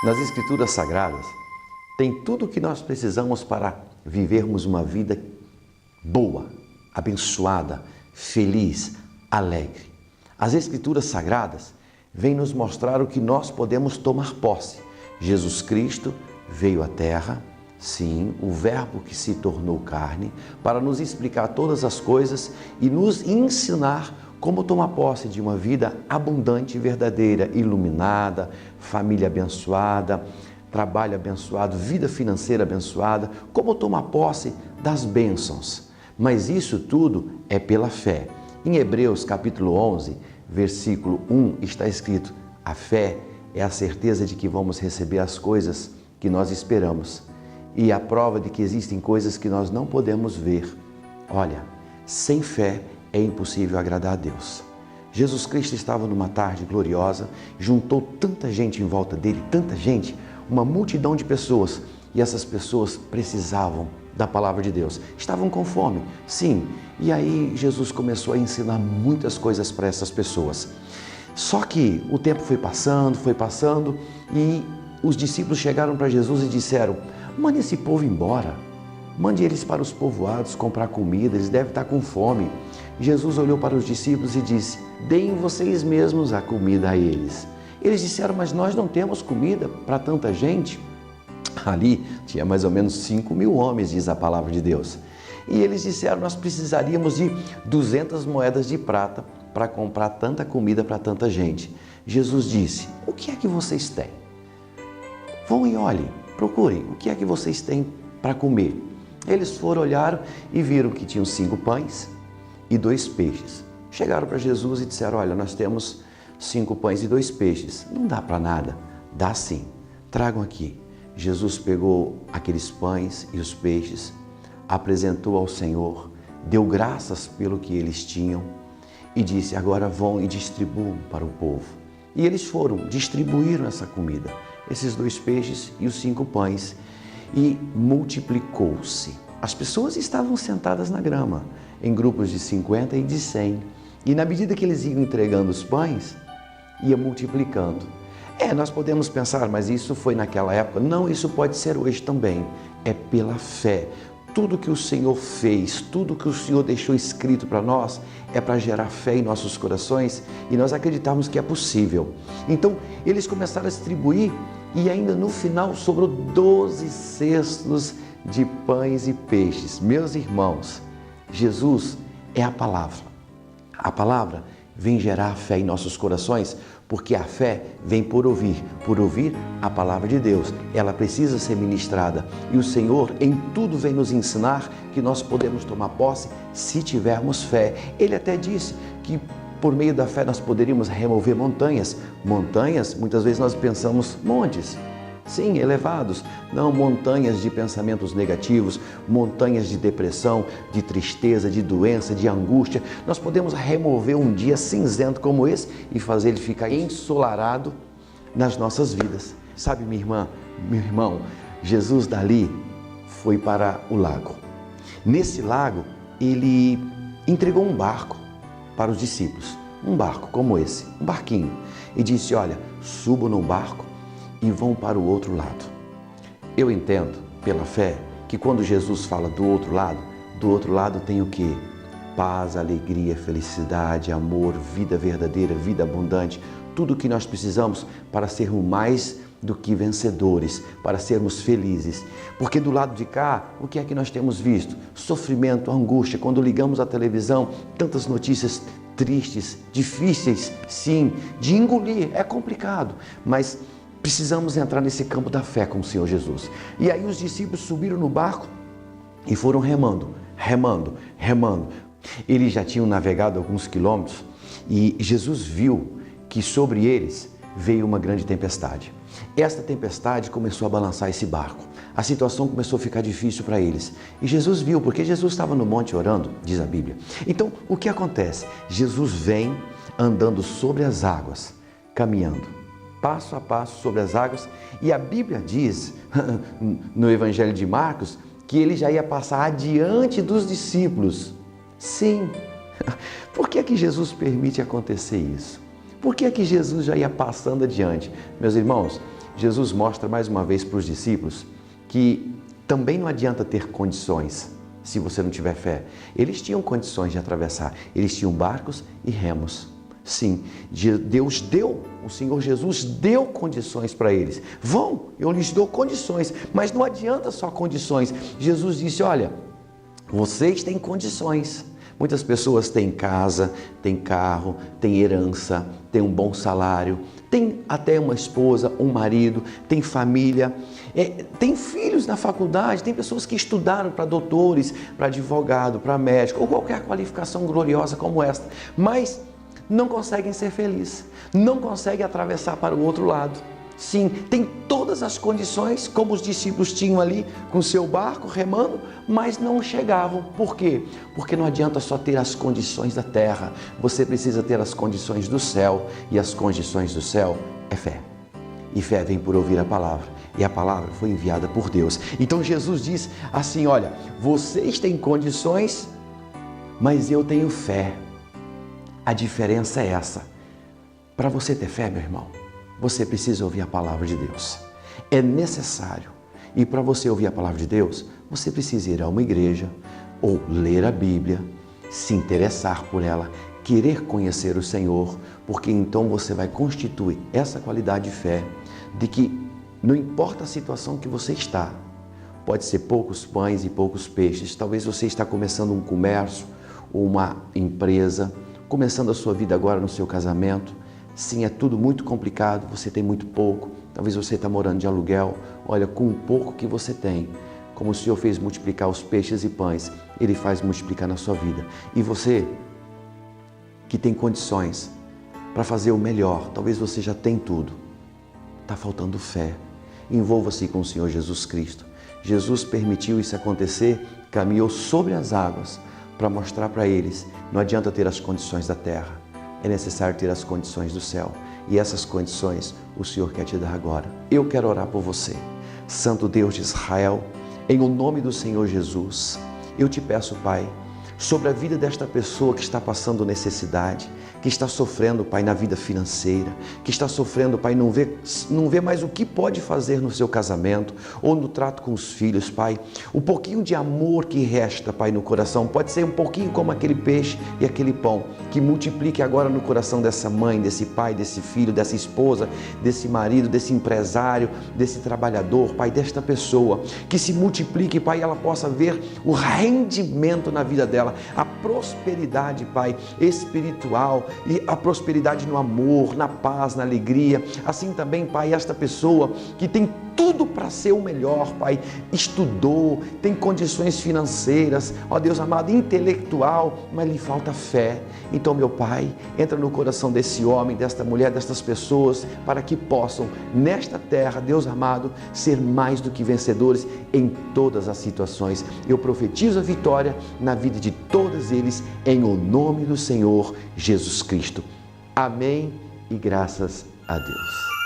Nas Escrituras Sagradas tem tudo o que nós precisamos para vivermos uma vida boa, abençoada, feliz, alegre. As Escrituras Sagradas vêm nos mostrar o que nós podemos tomar posse. Jesus Cristo veio à Terra, sim, o Verbo que se tornou carne, para nos explicar todas as coisas e nos ensinar como tomar posse de uma vida abundante e verdadeira, iluminada, família abençoada, trabalho abençoado, vida financeira abençoada, como tomar posse das bênçãos. Mas isso tudo é pela fé. Em Hebreus capítulo 11, versículo 1 está escrito: a fé é a certeza de que vamos receber as coisas que nós esperamos e a prova de que existem coisas que nós não podemos ver. Olha, sem fé é impossível agradar a Deus. Jesus Cristo estava numa tarde gloriosa, juntou tanta gente em volta dele, tanta gente, uma multidão de pessoas, e essas pessoas precisavam da palavra de Deus. Estavam com fome, sim, e aí Jesus começou a ensinar muitas coisas para essas pessoas. Só que o tempo foi passando, e os discípulos chegaram para Jesus e disseram: mande esse povo embora, mande eles para os povoados comprar comida, eles devem estar com fome. Jesus olhou para os discípulos e disse: deem vocês mesmos a comida a eles. Eles disseram: mas nós não temos comida para tanta gente. Ali tinha mais ou menos 5.000 homens, diz a palavra de Deus. E eles disseram: nós precisaríamos de 200 moedas de prata para comprar tanta comida para tanta gente. Jesus disse: o que é que vocês têm? Vão e olhem, procurem, o que é que vocês têm para comer? Eles foram, olharam e viram que tinham 5 pães e 2 peixes. Chegaram para Jesus e disseram: olha, nós temos 5 pães e 2 peixes. Não dá para nada. Dá sim. Tragam aqui. Jesus pegou aqueles pães e os peixes, apresentou ao Senhor, deu graças pelo que eles tinham e disse: agora vão e distribuam para o povo. E eles foram, distribuíram essa comida, esses 2 peixes e os 5 pães, e multiplicou-se. As pessoas estavam sentadas na grama, em grupos de 50 e de 100. E na medida que eles iam entregando os pães, ia multiplicando. Nós podemos pensar, mas isso foi naquela época. Não, isso pode ser hoje também. É pela fé. Tudo que o Senhor fez, tudo que o Senhor deixou escrito para nós, é para gerar fé em nossos corações e nós acreditamos que é possível. Então, eles começaram a distribuir e ainda no final sobrou 12 cestos de pães e peixes. Meus irmãos, Jesus é a palavra. A palavra vem gerar fé em nossos corações, porque a fé vem por ouvir a palavra de Deus. Ela precisa ser ministrada e o Senhor em tudo vem nos ensinar que nós podemos tomar posse se tivermos fé. Ele até disse que por meio da fé nós poderíamos remover montanhas. Montanhas, muitas vezes nós pensamos montes. Sim, elevados, não montanhas de pensamentos negativos, montanhas de depressão, de tristeza, de doença, de angústia. Nós podemos remover um dia cinzento como esse e fazer ele ficar ensolarado nas nossas vidas. Sabe, minha irmã, meu irmão, Jesus dali foi para o lago. Nesse lago, ele entregou um barco para os discípulos, um barco como esse, um barquinho, e disse: olha, subam no barco e vão para o outro lado. Eu entendo, pela fé, que quando Jesus fala do outro lado tem o quê? Paz, alegria, felicidade, amor, vida verdadeira, vida abundante, tudo o que nós precisamos para sermos mais do que vencedores, para sermos felizes. Porque do lado de cá, o que é que nós temos visto? Sofrimento, angústia. Quando ligamos a televisão, tantas notícias tristes, difíceis, sim, de engolir, é complicado, mas precisamos entrar nesse campo da fé com o Senhor Jesus. E aí os discípulos subiram no barco e foram remando. Eles já tinham navegado alguns quilômetros e Jesus viu que sobre eles veio uma grande tempestade. Esta tempestade começou a balançar esse barco. A situação começou a ficar difícil para eles. E Jesus viu, porque Jesus estava no monte orando, diz a Bíblia. Então, o que acontece? Jesus vem andando sobre as águas, caminhando passo a passo sobre as águas, e a Bíblia diz, no Evangelho de Marcos, que ele já ia passar adiante dos discípulos. Sim. Por que é que Jesus permite acontecer isso? Por que é que Jesus já ia passando adiante? Meus irmãos, Jesus mostra mais uma vez para os discípulos que também não adianta ter condições se você não tiver fé. Eles tinham condições de atravessar, eles tinham barcos e remos. Sim, Deus deu, o Senhor Jesus deu condições para eles. Vão, eu lhes dou condições, mas não adianta só condições. Jesus disse, olha, vocês têm condições. Muitas pessoas têm casa, têm carro, têm herança, têm um bom salário, têm até uma esposa, um marido, têm família, têm filhos na faculdade, tem pessoas que estudaram para doutores, para advogado, para médico, ou qualquer qualificação gloriosa como esta, mas não conseguem ser felizes, não conseguem atravessar para o outro lado. Sim, tem todas as condições, como os discípulos tinham ali com seu barco remando, mas não chegavam. Por quê? Porque não adianta só ter as condições da terra, você precisa ter as condições do céu, e as condições do céu é fé. E fé vem por ouvir a palavra, e a palavra foi enviada por Deus. Então Jesus diz assim, olha, vocês têm condições, mas eu tenho fé. A diferença é essa. Para você ter fé, meu irmão, você precisa ouvir a palavra de Deus. É necessário. E para você ouvir a palavra de Deus, você precisa ir a uma igreja ou ler a Bíblia, se interessar por ela, querer conhecer o Senhor, porque então você vai constituir essa qualidade de fé de que não importa a situação que você está, pode ser poucos pães e poucos peixes, talvez você está começando um comércio ou uma empresa, começando a sua vida agora no seu casamento. Sim, é tudo muito complicado, você tem muito pouco, talvez você está morando de aluguel. Olha, com o pouco que você tem, como o Senhor fez multiplicar os peixes e pães, Ele faz multiplicar na sua vida. E você, que tem condições para fazer o melhor, talvez você já tem tudo, está faltando fé. Envolva-se com o Senhor Jesus Cristo. Jesus permitiu isso acontecer, caminhou sobre as águas para mostrar para eles, não adianta ter as condições da terra, é necessário ter as condições do céu. E essas condições o Senhor quer te dar agora. Eu quero orar por você. Santo Deus de Israel, em o nome do Senhor Jesus, eu te peço, Pai, sobre a vida desta pessoa que está passando necessidade, que está sofrendo, Pai, na vida financeira, que está sofrendo, Pai, não vê mais o que pode fazer no seu casamento ou no trato com os filhos, Pai. O pouquinho de amor que resta, Pai, no coração, pode ser um pouquinho como aquele peixe e aquele pão, que multiplique agora no coração dessa mãe, desse pai, desse filho, dessa esposa, desse marido, desse empresário, desse trabalhador, Pai, desta pessoa, que se multiplique, Pai, e ela possa ver o rendimento na vida dela, a prosperidade, Pai, espiritual, e a prosperidade no amor, na paz, na alegria. Assim também, Pai, esta pessoa que tem tudo para ser o melhor, Pai, estudou, tem condições financeiras, ó Deus amado, intelectual, mas lhe falta fé. Então, meu Pai, entra no coração desse homem, desta mulher, destas pessoas, para que possam, nesta terra, Deus amado, ser mais do que vencedores em todas as situações. Eu profetizo a vitória na vida de todos eles, em o nome do Senhor Jesus Cristo. Amém e graças a Deus.